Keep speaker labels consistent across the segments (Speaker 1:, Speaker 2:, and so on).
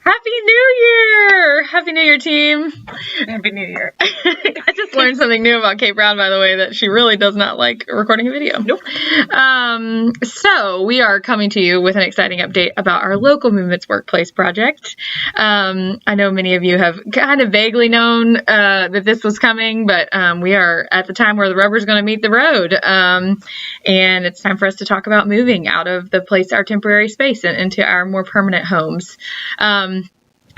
Speaker 1: Happy New Year! Happy New Year, team.
Speaker 2: Happy New Year.
Speaker 1: I just learned something new about Kate Brown, by the way, that she really does not like recording a video.
Speaker 2: Nope.
Speaker 1: So we are coming to you with an exciting update about our local Movements Workplace project. I know many of you have kind of vaguely known that this was coming, but we are at the time where the rubber's going to meet the road. And it's time for us to talk about moving out of the place, our temporary space, and into our more permanent homes.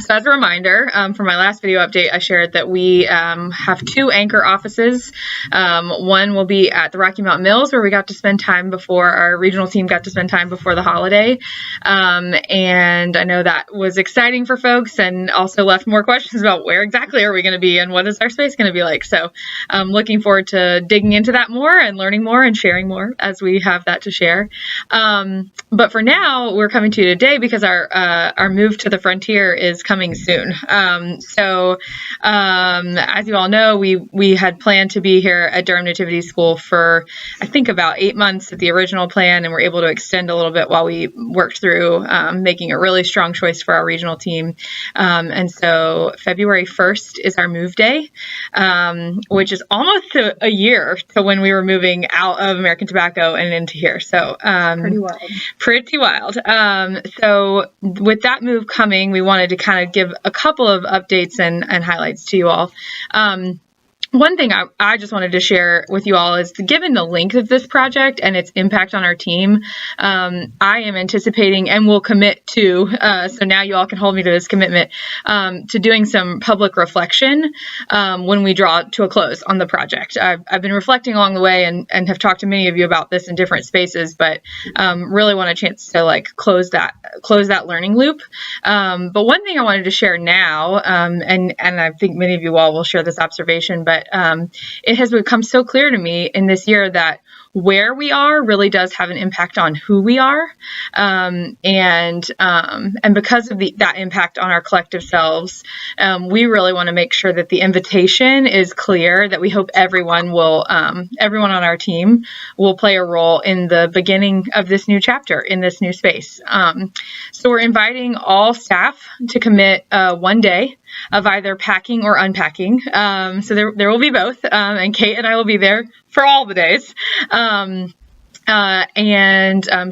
Speaker 1: So as a reminder, from my last video update, I shared that we have two anchor offices. One will be at the Rocky Mountain Mills, where we got to spend time before our regional team got to spend time before the holiday. And I know that was exciting for folks and also left more questions about where exactly are we going to be and what is our space going to be like. So I'm looking forward to digging into that more and learning more and sharing more as we have that to share. But for now, we're coming to you today because our move to the frontier is coming soon. As you all know, we had planned to be here at Durham Nativity School for, I think, about 8 months at the original plan, and we're able to extend a little bit while we worked through making a really strong choice for our regional team. And so February 1st is our move day, which is almost a year to when we were moving out of American Tobacco and into here. So pretty wild. So with that move coming, we wanted to kind of give a couple of updates and highlights to you all. One thing I just wanted to share with you all is, given the length of this project and its impact on our team, I am anticipating and will commit to, so now you all can hold me to this commitment, to doing some public reflection when we draw to a close on the project. I've been reflecting along the way and have talked to many of you about this in different spaces, but really want a chance to close that learning loop. But one thing I wanted to share now, and I think many of you all will share this observation, but it has become so clear to me in this year that where we are really does have an impact on who we are, and because of that impact on our collective selves, we really want to make sure that the invitation is clear, that we hope everyone on our team will play a role in the beginning of this new chapter in this new space. So we're inviting all staff to commit 1 day of either packing or unpacking. So there will be both, and Kate and I will be there for all the days. And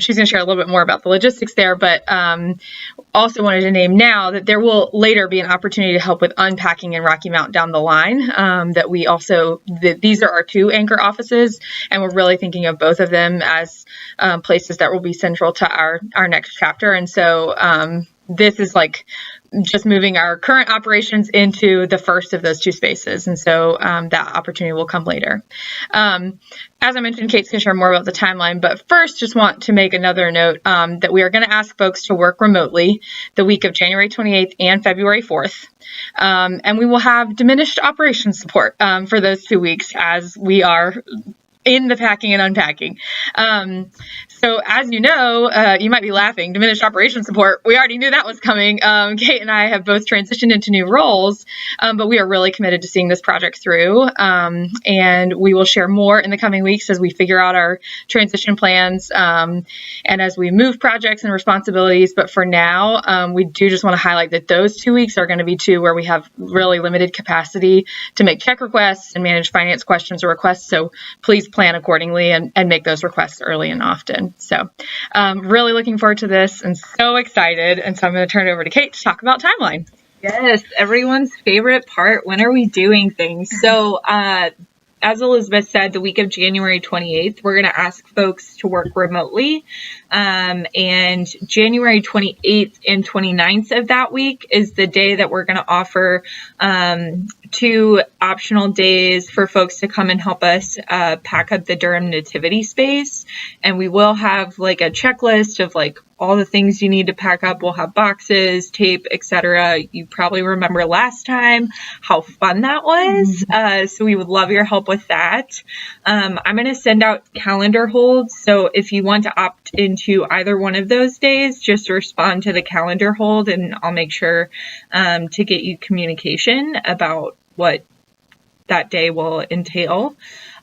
Speaker 1: she's going to share a little bit more about the logistics there, but also wanted to name now that there will later be an opportunity to help with unpacking in Rocky Mount down the line. These are our two anchor offices, and we're really thinking of both of them as places that will be central to our next chapter. And so this is just moving our current operations into the first of those two spaces. And so that opportunity will come later. As I mentioned, Kate's going to share more about the timeline, but first just want to make another note that we are going to ask folks to work remotely the week of January 28th and February 4th. And we will have diminished operations support for those 2 weeks as we are in the packing and unpacking. So as you know, you might be laughing, diminished operation support. We already knew that was coming. Kate and I have both transitioned into new roles, but we are really committed to seeing this project through. And we will share more in the coming weeks as we figure out our transition plans and as we move projects and responsibilities. But for now, we do just want to highlight that those 2 weeks are going to be two where we have really limited capacity to make check requests and manage finance questions or requests. So please plan accordingly and make those requests early and often. So really looking forward to this and so excited. And so I'm going to turn it over to Kate to talk about timeline.
Speaker 2: Yes, everyone's favorite part. When are we doing things? So as Elizabeth said, the week of January 28th, we're going to ask folks to work remotely. And January 28th and 29th of that week is the day that we're going to offer 2 optional days for folks to come and help us pack up the Durham Nativity space. And we will have a checklist of all the things you need to pack up. We'll have boxes, tape, etc. You probably remember last time how fun that was. So we would love your help with that. I'm going to send out calendar holds. So if you want to opt into either one of those days, just respond to the calendar hold and I'll make sure to get you communication about what that day will entail.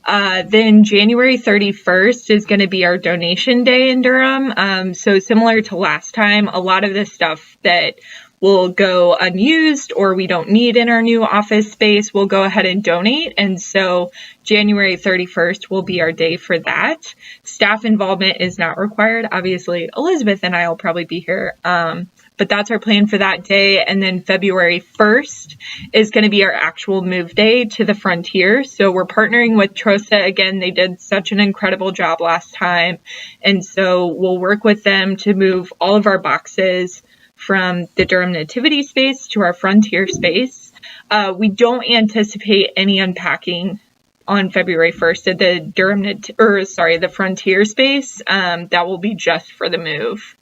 Speaker 2: Then January 31st is going to be our donation day in Durham. So similar to last time, a lot of the stuff that will go unused or we don't need in our new office space, we'll go ahead and donate. And so January 31st will be our day for that. Staff involvement is not required. Obviously, Elizabeth and I will probably be here, but that's our plan for that day. And then February 1st is going to be our actual move day to the Frontier. So we're partnering with Trosa again. They did such an incredible job last time. And so we'll work with them to move all of our boxes from the Durham Nativity space to our Frontier space. We don't anticipate any unpacking on February 1st at the the Frontier space. That will be just for the move.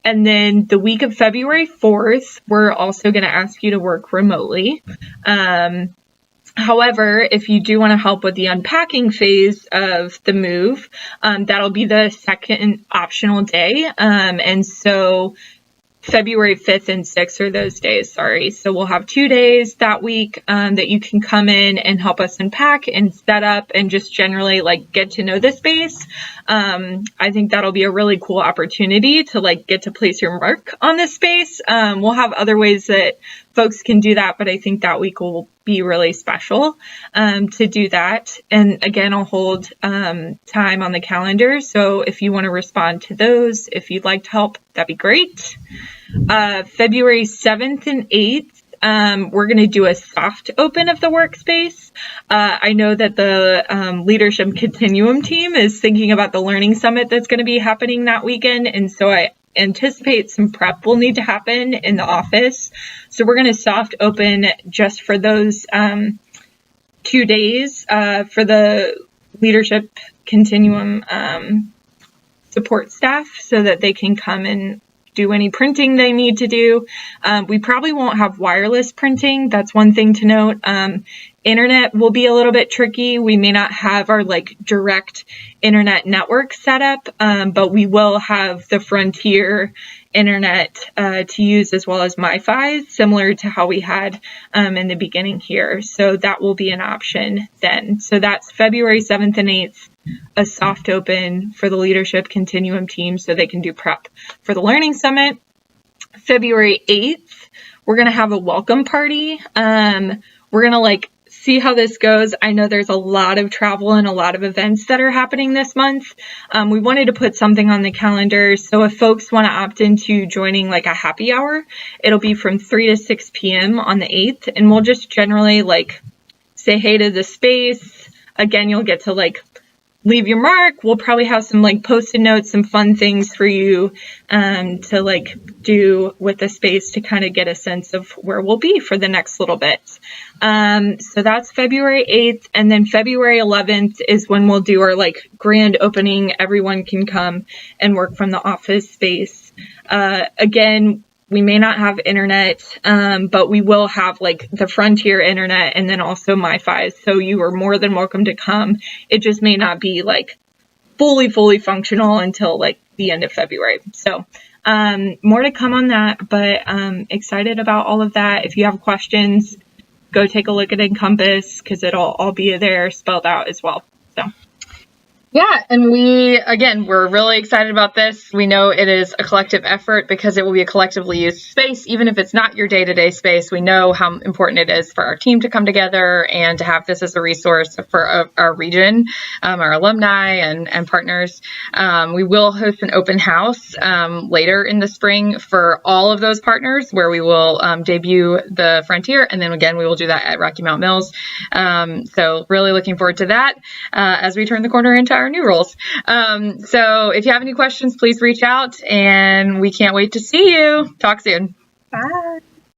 Speaker 2: And then the week of February 4th, we're also going to ask you to work remotely. However, if you do want to help with the unpacking phase of the move, that'll be the second optional day. And so February 5th and 6th are those days, sorry. So we'll have 2 days that week that you can come in and help us unpack and set up and just generally like get to know the space. I think that'll be a really cool opportunity to like get to place your mark on this space. We'll have other ways that folks can do that, but I think that week will be really special to do that. And again, I'll hold time on the calendar. So if you want to respond to those, if you'd like to help, that'd be great. February 7th and 8th, we're going to do a soft open of the workspace. I know that the Leadership Continuum team is thinking about the Learning Summit that's going to be happening that weekend. And so I anticipate some prep will need to happen in the office. So we're going to soft open just for those 2 days for the Leadership Continuum support staff so that they can come and do any printing they need to do. We probably won't have wireless printing. That's one thing to note. Internet will be a little bit tricky. We may not have our like direct internet network set up, but we will have the Frontier internet to use as well as MiFi, similar to how we had in the beginning here. So that will be an option then. So that's February 7th and 8th, a soft open for the Leadership Continuum team so they can do prep for the Learning Summit. February 8th, we're going to have a welcome party. We're going to like see how this goes. I know there's a lot of travel and a lot of events that are happening this month. We wanted to put something on the calendar. So if folks want to opt into joining like a happy hour, it'll be from 3 to 6 p.m. on the 8th. And we'll just generally like say hey to the space. Again, you'll get to like leave your mark. We'll probably have some like post-it notes, some fun things for you to like do with the space to kind of get a sense of where we'll be for the next little bit. So that's February 8th. And then February 11th is when we'll do our like grand opening. Everyone can come and work from the office space. Again, we may not have internet, but we will have like the Frontier internet and then also MiFi. So you are more than welcome to come. It just may not be like fully functional until like the end of February. So more to come on that, but excited about all of that. If you have questions, go take a look at Encompass because it'll all be there spelled out as well. So.
Speaker 1: Yeah, and we're really excited about this. We know it is a collective effort because it will be a collectively used space. Even if it's not your day-to-day space, we know how important it is for our team to come together and to have this as a resource for our region, our alumni and partners. We will host an open house later in the spring for all of those partners where we will debut the Frontier. And then again, we will do that at Rocky Mount Mills. So really looking forward to that as we turn the corner into our new roles. So if you have any questions, please reach out and we can't wait to see you. Talk soon.